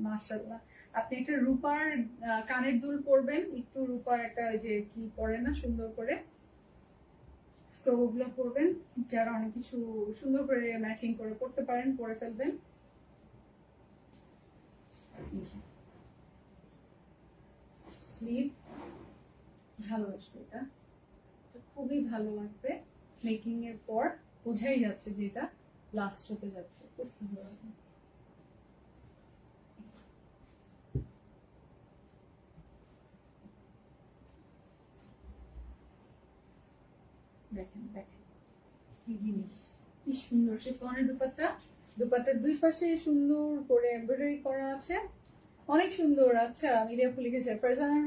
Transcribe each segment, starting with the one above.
মাশাআল্লাহ। আপনি একটা রূপার কানের দুল পরবেন, একটু রূপার একটা যে কি পরে না সুন্দর করে, সো ওগুলো পরবেন, যারা অনেক কিছু সুন্দর করে ম্যাচিং করে পড়তে পারেন পরে ফেলবেন। স্লিভ ভালো আসবে, এটা খুবই ভালো লাগবে। মেকিং এর পর বোঝাই যাচ্ছে যে এটা লাস্ট হতে যাচ্ছে, খুব সুন্দর হবে। দেখেন দেখেন কি জিনিস, কি সুন্দর শিফনের দুপাট্টা। দুপাট্টার দুই পাশে সুন্দর করে এমব্রয়ডারি করা আছে, অনেক সুন্দর। আচ্ছা মিডিয়া আপু লিখেছে, ফারজানা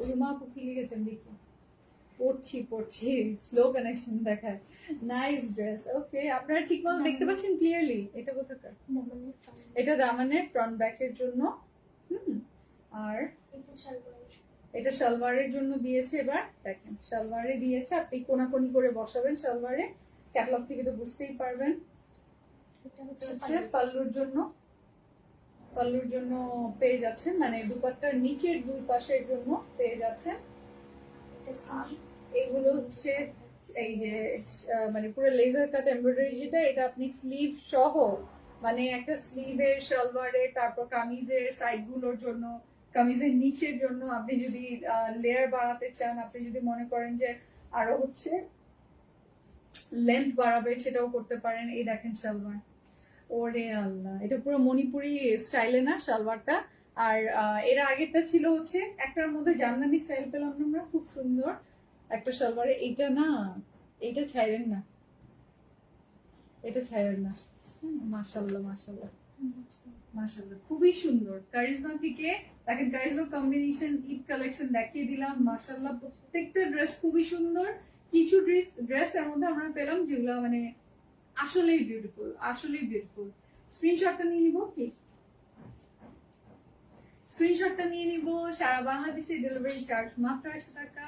রুমা আপু কি লিখেছেন দেখি, পড়ছি স্লো কানেকশন দেখায়। নাইস ড্রেস, ওকে। আপনারা ঠিক মতো দেখতে পাচ্ছেন ক্লিয়ারলি? এটা কোথাকার? এটা দামানের ফ্রন্ট ব্যাকের জন্য। আর এটা সালোয়ারের জন্য দিয়েছে। এবার দেখেন সালোয়ারে দিয়েছে, আপনি কোনাকুনি করে বসাবেন সালোয়ারে, ক্যাটালগ থেকে তো বুঝতেই পারবেন। পাল্লুর জন্য পেয়ে যাচ্ছেন, মানে দুপাট্টার নিচের দুই পাশের জন্য পেয়ে যাচ্ছেন। এগুলো হচ্ছে এই যে মানে পুরো লেজার কাট এমব্রয়ডারি যেটা, এটা আপনি স্লিভ সহ, মানে একটা স্লিভের সালোয়ারের, তারপর কামিজের সাইড গুলোর জন্য, কামিজের নিচের জন্য আপনি যদি লেয়ার বাড়াতে চান, আপনি যদি মনে করেন যে আরো হচ্ছে লেন্থ বাড়াবে, সেটাও করতে পারেন। এই দেখেন সালোয়ার, ওরে আল্লাহ, এটা পুরো মণিপুরি স্টাইলে না সালোয়ারটা। আর এর আগেরটা ছিল হচ্ছে একটার মধ্যে জামদানি স্টাইল পেলাম আমরা, খুব সুন্দর একটা সালোয়ারে। এইটা না, এইটা ছাইরেন না, এটা ছাইরেন না। মাশাআল্লাহ মাশাআল্লাহ মাশাআল্লাহ, খুবই সুন্দর। কারিজমা থেকে দেখেন, কারিজমা কম্বিনেশন ঈদ কালেকশন দেখিয়ে দিলাম। মাশাআল্লাহ প্রত্যেকটা ড্রেস খুবই সুন্দর। কিছু ড্রেস এর মধ্যে আমরা পেলাম যেগুলো মানে আসলেই বিউটিফুল, আসলেই বিউটিফুল। স্ক্রিনশটটা নিয়ে নিব কি? স্ক্রিনশটটা নিয়ে নিব। সারা বাংলাদেশে ডেলিভারি চার্জ মাত্র 100 টাকা।